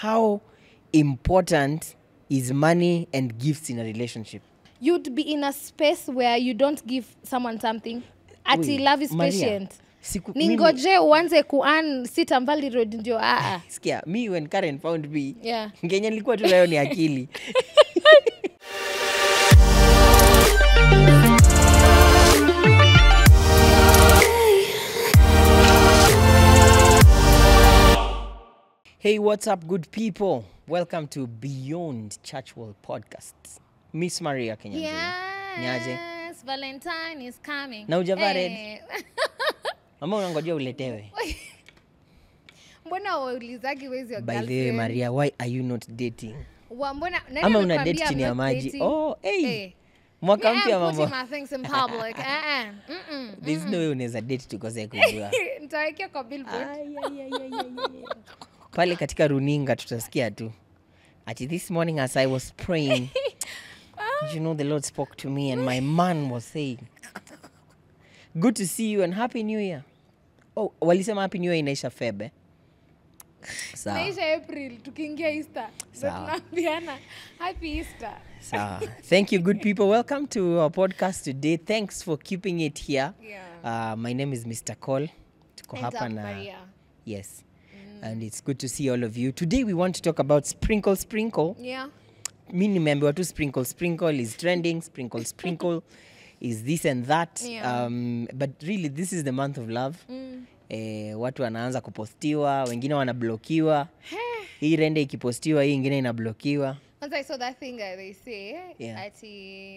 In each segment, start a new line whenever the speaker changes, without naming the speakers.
how important is money and gifts in a relationship?
You'd be in a space where you don't give someone something. Ati love is
Maria,
patient. Ningoje uanze kuan CITAM Valley Road ndio
Sikia, me when Karen found me.
Yeah.
Ngenya nilikuwa tu nayo ni akili. Hey, what's up, good people? Welcome to Beyond Church World Podcast. Miss Maria Kenya.
Yes, Valentine is coming.
Na hujavaa red? Mama unangojea uletewe.
Mbona waulizagi wezi your
By
girlfriend?
the way, Maria, why are you not dating?
Mbona nani
Ama una
amekwambia
date chini ya
I'm not
maji?
dating?
Oh, hey. Mwaka mpya
I'm
mambo.
putting my things in public.
There's no way unaweza date tukose kujua.
Nitawekea kwa billboard.
Pale katika runinga tutasikia tu. Ati this morning as I was praying, you know, the Lord spoke to me and my man was saying, good to see you and Happy New Year. Oh, walisema Happy New Year inaisha Feb. Sawa.
Naisha April tukiingia Easter.
Sawa.
Tunaambiana Happy Easter.
So, thank you, good people. Welcome to our podcast today. Thanks for keeping it here.
Yeah.
My name is Mr. Cole. Tuko
And
hapa
I'm
na
Maria.
yes. And it's good to see all of you. Today we want to talk about sprinkle.
Yeah.
Mi nimeambiwa tu sprinkle is trending, sprinkle is this and that.
Yeah.
But really this is the month of love. Watu wanaanza kupostiwa, wengine wanablokiwa. Hii rende ikipostiwa, hii ingine inablokiwa.
Once I saw that thing, they say,
Yeah.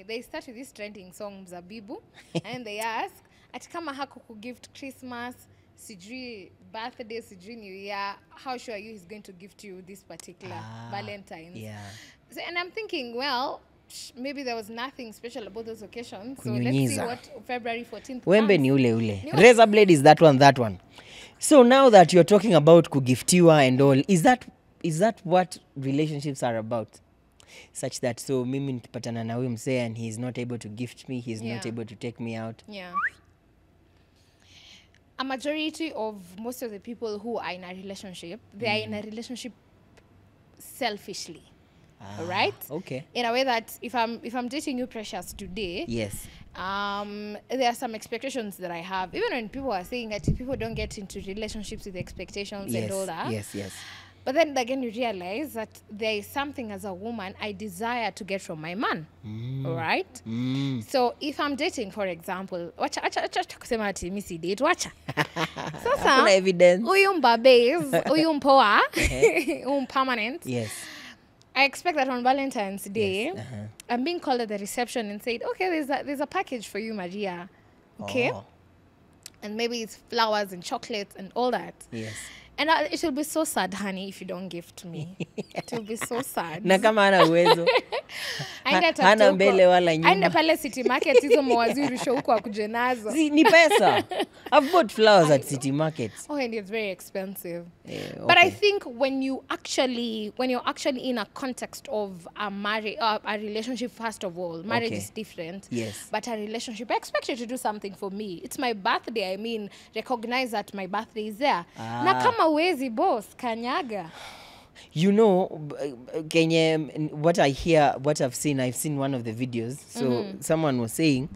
they start with this trending song Zabibu, and they ask, ati kama hako kugift Christmas, sijui birthday, sijui New Year, how sure are you he's going to gift you this particular Valentine's?
Yeah.
So, and I'm thinking, well, maybe there was nothing special about those occasions. So
Kunyunyiza.
let's see what February 14th
Wembe
comes.
ni ule. Razor blade is that one. So now that you're talking about kugiftiwa and all, is that what relationships are about? Such that, so mimi nipatana na huyu msee and he's not able to gift me, he's not able to take me out.
Yeah. A majority of most of the people who are in a relationship, they are in a relationship selfishly. Right?
Okay.
In a way that if I'm dating you, Precious, today,
Yes.
there are some expectations that I have. Even when people are saying that people don't get into relationships with expectations and all that.
Yes.
But then again, you realize that there is something as a woman I desire to get from my man. Right? So if I'm dating, for example, wacha kusema ati mimi si date, wacha. Sasa,
Kuna evidence.
Uyu mbabes, uyu mpoa, permanent.
Yes.
I expect that on Valentine's Day,
Yes.
I'm being called at the reception and said, okay, there's a package for you, Maria. Okay?
Oh.
And maybe it's flowers and chocolates and all that.
Yes.
And it will be so sad, honey, if you don't gift me. It will be so sad.
Na kama hana uwezo. Hana mbele wala nyuma.
Aenda pale City Market hizo mawaziri show huko akuje nazo.
Ni pesa. I've bought flowers at City Market.
Oh, and it's very expensive.
Okay.
But I think when you're actually in a context of a marriage, a relationship, first of all, marriage is different.
Yes.
But a relationship, I expect you to do something for me. It's my birthday. I mean, recognize that my birthday is there. Na kama uwezi boss, kanyaga.
You know, Kenya, what I've seen one of the videos. So someone was saying,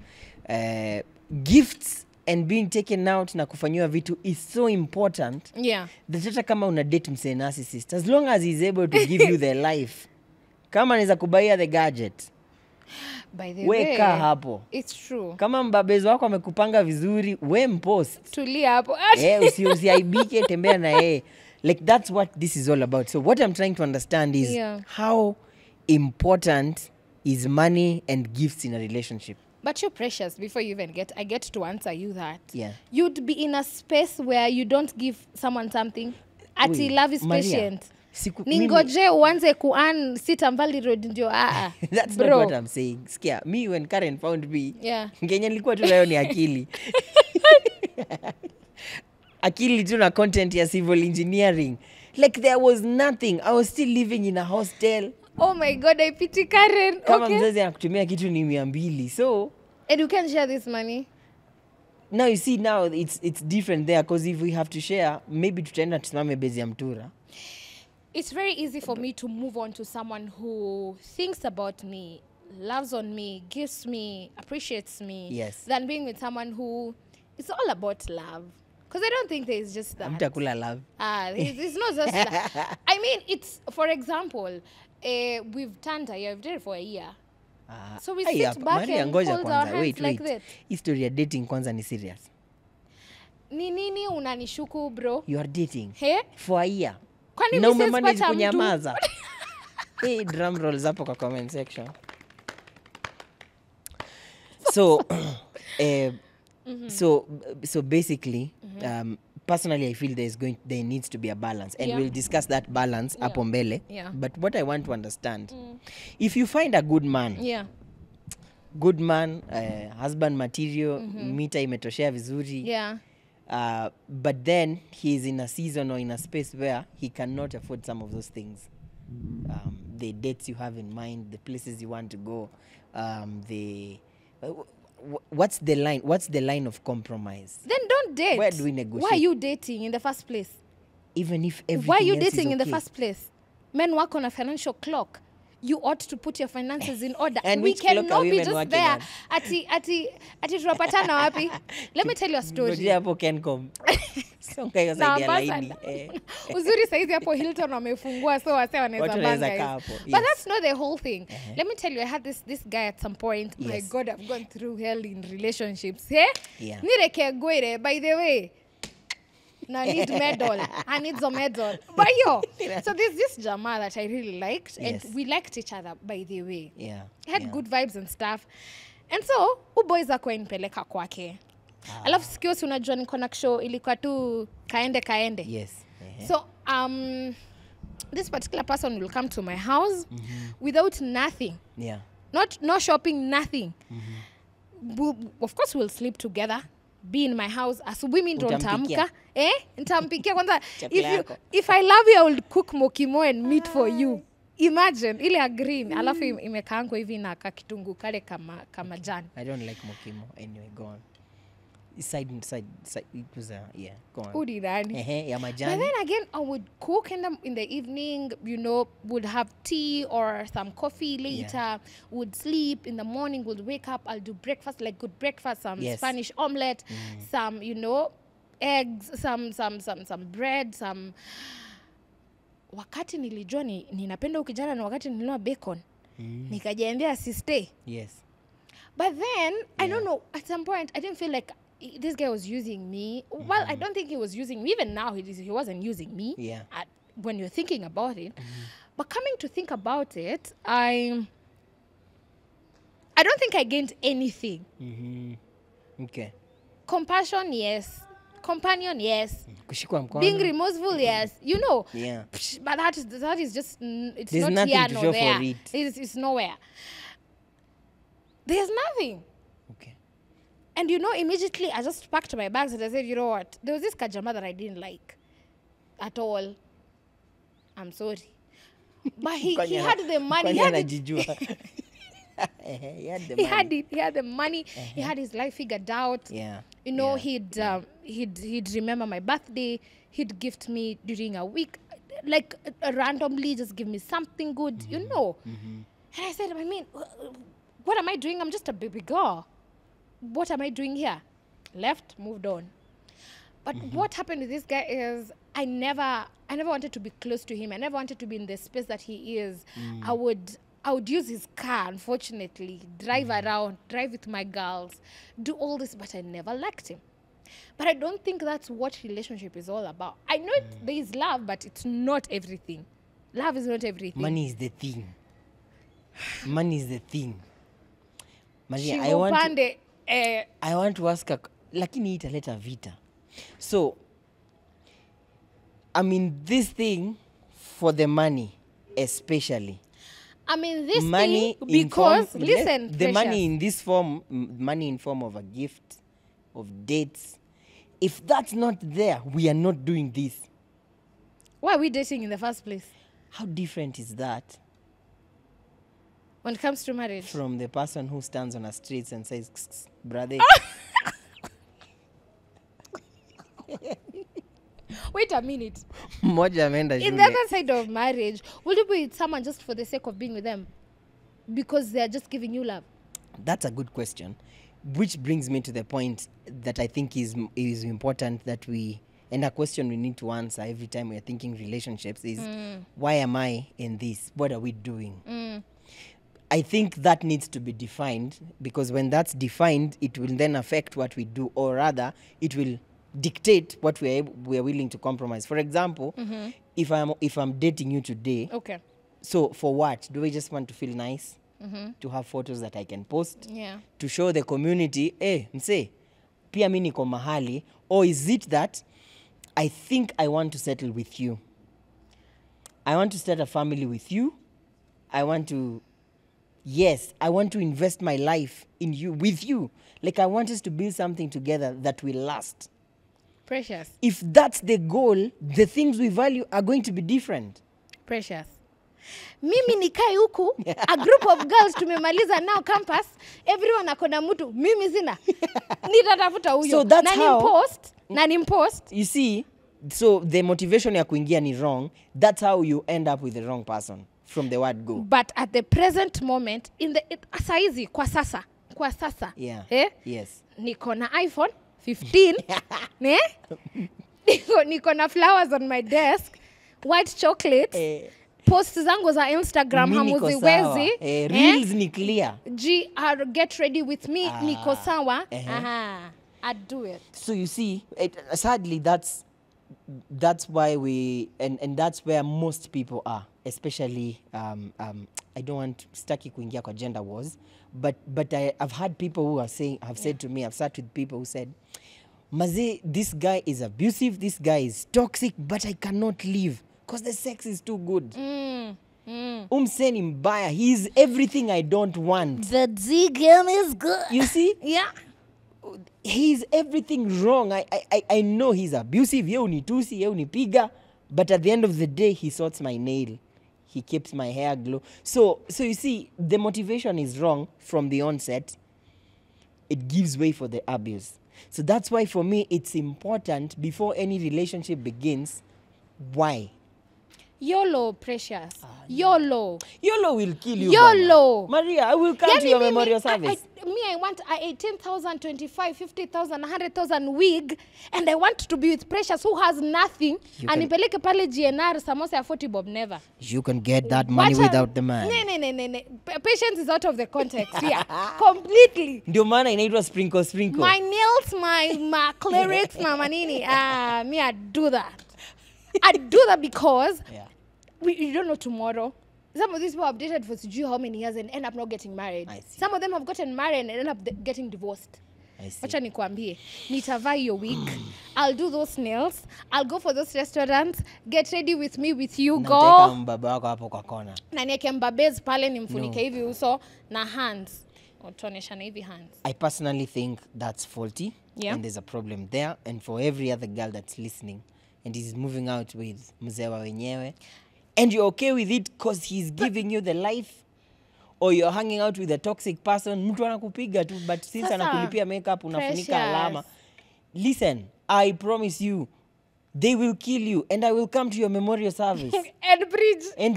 gifts and being taken out na kufanyiwa vitu is so important.
Yeah.
That hata kama una date msee narcissist, as long as he's able to give you the life, kama anaweza kubaia the gadget,
By the
weka
way,
hapo.
it's true.
Kama mbabezo wako amekupanga vizuri, we mpost.
Tulia hapo.
Usiaibike, tembea na yeye. Like that's what this is all about. So what I'm trying to understand is how important is money and gifts in a relationship.
But you're Precious, before you even I get to answer you that.
Yeah.
You'd be in a space where you don't give someone something. Ati love is
Maria,
patient.
mimi-
Ningoje uanze kuan CITAM Valley Road ndio
That's
bro.
not what I'm saying. Skia, me when Karen found me,
Yeah.
Kenya nilikuwa tu nayo ni akili. Akili tu na content ya civil engineering. Like there was nothing. I was still living in a hostel.
Oh my God, I pity Karen.
Kama
Okay.
mzazi anakutumia kitu ni 200. So
And you can share this money.
now you see, now it's different there, because if we have to share, maybe tutaenda tusimame bezi ya mtura.
it's very easy for me to move on to someone who thinks about me, loves on me, gives me, appreciates me,
Yes.
than being with someone who it's all about love. Because I don't think there's just that.
Mtakula love.
It's not just that. I mean, it's, for example, we've turned a year, we've dated for a year. So we sit back and hold our hands like that.
History ya dating kwanza ni serious.
Ni nini unanishuku bro?
You are dating
He?
for a year.
Kwani
Na
mimi
umemanage
sipata mtu?
kunyamaza. Hey, drum rolls hapo kwa comment section. So so basically personally I feel there needs to be a balance, and we'll discuss that balance hapo mbele. But what I want to understand, if you find a good man, good man, husband material, mita imetoshea vizuri, but then he's in a season or in a space where he cannot afford some of those things, the dates you have in mind, the places you want to go, what's the line of compromise?
Then don't date.
Where do we negotiate?
Why are you dating in the first place?
Even if everything
Why are you
else is
dating in the
okay?
first place? Men work on a financial clock. You ought to put your finances in order.
And
we
which clock are
cannot be
women
just
working
there.
on?
Ati tunapatana wapi? Let me tell you a story.
Ngojea hapo Kencom. Songa hiyo side ya laini.
Uzuri saizi hapo Hilton wamefungua, so wase wanaweza banga hiyo. But that's not the whole thing. Let me tell you, I had this guy at some point. My God, I've gone through hell in relationships. Nireke goire, by the way. No, I need medal. I need the medal. But so there's this Jamal that I really liked, and we liked each other, by the way. Had good vibes and stuff. And so, boys are going peleka kwake. Alafu sikio si unajua niko na show ilikuwa tu kaende.
Yes.
So this particular person will come to my house without nothing. No shopping, nothing. Of course we'll sleep together. Be in my house. Asubuhi mimi ndo nitaamka. Nitampikia kwanza. If I love you, I will cook mokimo and meat for you. Imagine ile a green alafu imekaangwa hivi na kakitungu kale kama jani.
I don't like mokimo. Anyway, go on. Side it was go on.
Udi nani?
Ya majani.
But then again, I would cook in the evening, would have tea or some coffee later, would sleep in the morning, would wake up, I'll do breakfast, like good breakfast, some Spanish omelette, some, eggs, some bread, some. Wakati nilijua ninapenda ukijana na wakati nilinunua bacon, nikajiambia stay.
Yes.
But then, I don't know, at some point, I didn't feel like this guy was using me. Well, I don't think he was using me. Even now, he wasn't using me when you're thinking about it. But coming to think about it, I don't think I gained anything.
Okay.
Compassion, yes. Companion, yes.
Kushikwa mkono.
Being remorseful, yes. But that is just, it's
There's
not here
to
nor
show
there.
for it.
It's nowhere. There's nothing.
Okay.
And immediately I just packed my bags and I said, you know what? There was this kajama that I didn't like at all. I'm sorry. But he had the money. He had the money. He had his life figured out. He'd remember my birthday. He'd gift me during a week, like randomly just give me something good, And I said, I mean, what am I doing? I'm just a baby girl. What am I doing here? Left, moved on. But what happened with this guy is I never wanted to be close to him. I never wanted to be in the space that he is. I would use his car, unfortunately, drive around, drive with my girls, do all this, but I never liked him. But I don't think that's what relationship is all about. I know there is love, but it's not everything. Love is not everything.
Money is the thing. Money is the thing. Maria, I want to ask her, lakini italeta vita. So, I mean, this thing for the money, especially.
I mean, this
money
thing because, listen,
the money in this form, money in form of a gift, of dates. If that's not there, we are not doing this.
Why are we dating in the first place?
How different is that?
When it comes to marriage?
From the person who stands on the streets and says, brother.
Wait, wait a minute.
Mmoja ameenda
In the
shule.
other side of marriage, will you be with someone just for the sake of being with them? Because they are just giving you love?
That's a good question, which brings me to the point that I think is important that we, and a question we need to answer every time we're thinking relationships is, why am I in this? What are we doing? I think that needs to be defined, because when that's defined, it will then affect what we do, or rather, it will dictate what we are willing to compromise. For example, if I'm dating you today,
Okay.
so for what? Do I just want to feel nice? To have photos that I can post?
Yeah.
To show the community, mse, pia mimi niko mahali? Or is it that I think I want to settle with you? I want to start a family with you. I want to invest my life in you, with you. Like, I want us to build something together that will last.
Precious.
If that's the goal, the things we value are going to be different.
Precious. Mimi nikai huku, a group of girls tumemaliza now campus, everyone akona mtu, mimi sina. Nitatafuta huyo.
So that's
na nimpost.
You see, so the motivation ya kuingia ni wrong. That's how you end up with the wrong person from the word go.
But at the present moment, saizi, kwa sasa.
Yeah. Yes.
Niko na iPhone 15. Ne? Niko na flowers on my desk. White chocolate. Posts zangu za Instagram hamuziwezi.
Reels ni clear.
Get ready with me. Niko sawa. I'd do it.
So you see, sadly, that's why and that's where most people are, especially I don't want staki kuingia kwa gender wars, but I've had people who have said to me, I've sat with people who said, Maze, this guy is abusive, this guy is toxic, but I cannot leave because the sex is too good. Umseni mbaya, he's everything I don't want.
The D game is good.
You see?
Yeah.
He's everything wrong. I know he's abusive. Ye unitusi, ye unipiga. But at the end of the day, he sorts my nail. He keeps my hair glow. So you see, the motivation is wrong from the onset. It gives way for the abuse. So that's why for me, it's important before any relationship begins. Why?
YOLO, Precious. YOLO.
YOLO will kill you.
YOLO.
Bana. Maria, I will come to your memorial service.
I want a 18,000, 25, 50,000, 100,000 wig, and I want to be with Precious who has nothing. And nipeleke pale GNR samosa ya 40 bob, never.
You can get that money without the man.
No. Patience is out of the context here. Completely.
Ndio maana inaitwa sprinkle.
My nails, my clerics, my manini. Me, I'd do that. I'd do that because you don't know tomorrow. Some of these people have dated for how many years and end up not getting married. Some of them have gotten married and end up getting divorced. Wacha nikuambie, nitavaa hiyo week. I'll do those nails. I'll go for those restaurants. Get ready with me, with you, go.
Nataka mbaba wako hapo kwa kona.
Na nieke mbabez pale nimfunike hivi uso na hands. Utonesha hivi hands.
I personally think that's faulty.
Yeah.
And there's a problem there. And for every other girl that's listening and is moving out with mzewa wenyewe, and you're okay with it because he's giving you the life, or you're hanging out with a toxic person, mtu anakupiga tu, but since anakulipia makeup, unafunika alama. Listen, I promise you, they will kill you, and I will come to your memorial service.
And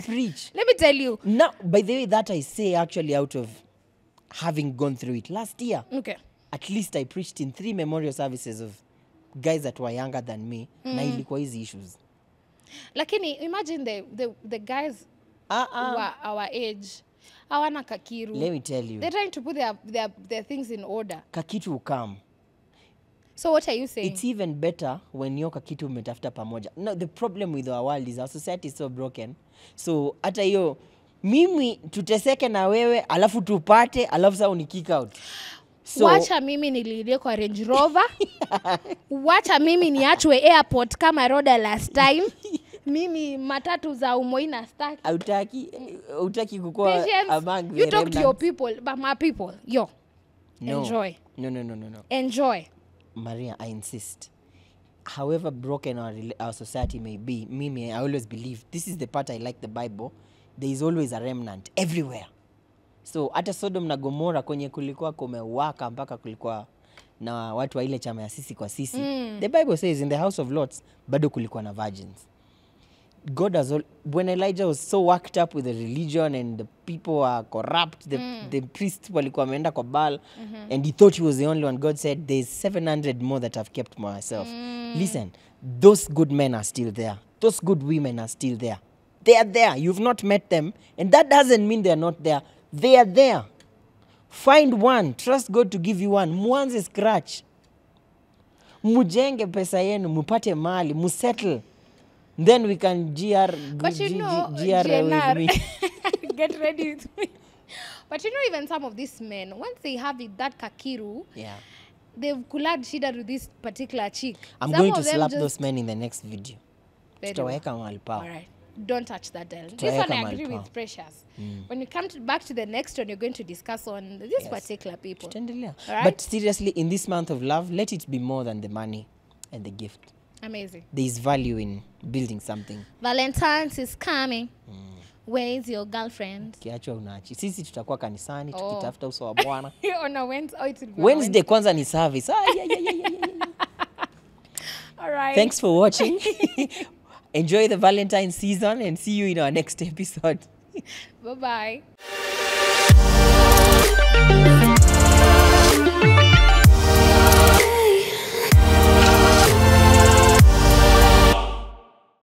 preach. Let me tell you.
Now, by the way, that I say actually out of having gone through it last year.
Okay.
At least I preached in 3 memorial services of guys that were younger than me, na ilikuwa hizi issues.
Lakini imagine the guys who are our age, hawana kakiru.
Let me tell you.
They're trying to put their things in order.
Kakitu will come.
So what are you saying?
It's even better when yo kakitu umetafuta pamoja. No, the problem with our world is our society is so broken. So hata hiyo mimi tuteseke na wewe alafu tupate alafu sasa uni kick out. So,
wacha mimi nililie kwa Range Rover. Wacha mimi niachwe airport kama Roda last time. Mimi matatu za Umoina staki.
Utaki kukua among the
you talk remnants. To your people, but my people, yo.
No.
Enjoy.
No.
Enjoy.
Maria, I insist. However broken our society may be, mimi, I always believe, this is the part I like the Bible, there is always a remnant everywhere. So hata Sodom na Gomora kwenye kulikuwa kumewaka mpaka kulikuwa na watu wa ile chama ya sisi kwa sisi. The Bible says in the house of Lots bado kulikuwa na virgins. God has when Elijah was so worked up with the religion and the people were corrupt, the priests walikuwa wameenda kwa Baal, and he thought he was the only one. God said, there's 700 more that I've kept myself. Listen, those good men are still there. Those good women are still there. They are there. You've not met them, and that doesn't mean they're not there. They are there. Find one. Trust God to give you one. Mwanze scratch. Mujenge pesa yenu, mupate mali, musettle. Then we can
But you know,
with me.
Get ready with me. But you know, even some of these men, once they have that kakiru, they've kulad shida to this particular chick.
I'm going to slap those men in the next video.
Tutaweka mahali pa. All right. Don't touch that dial. This one I agree with Precious. When you come back to the next one, you're going to discuss on this particular people. Right?
But seriously, in this month of love, let it be more than the money and the gift.
Amazing.
There is value in building something.
Valentine's is coming. Where is your girlfriend?
Kiachwa unachi. Sisi tutakuwa kanisani tukitafuta uso wa Bwana.
On a Wednesday.
Wednesday kwanza ni service.
All right.
Thanks for watching. Enjoy the Valentine season and see you in our next episode.
Bye-bye.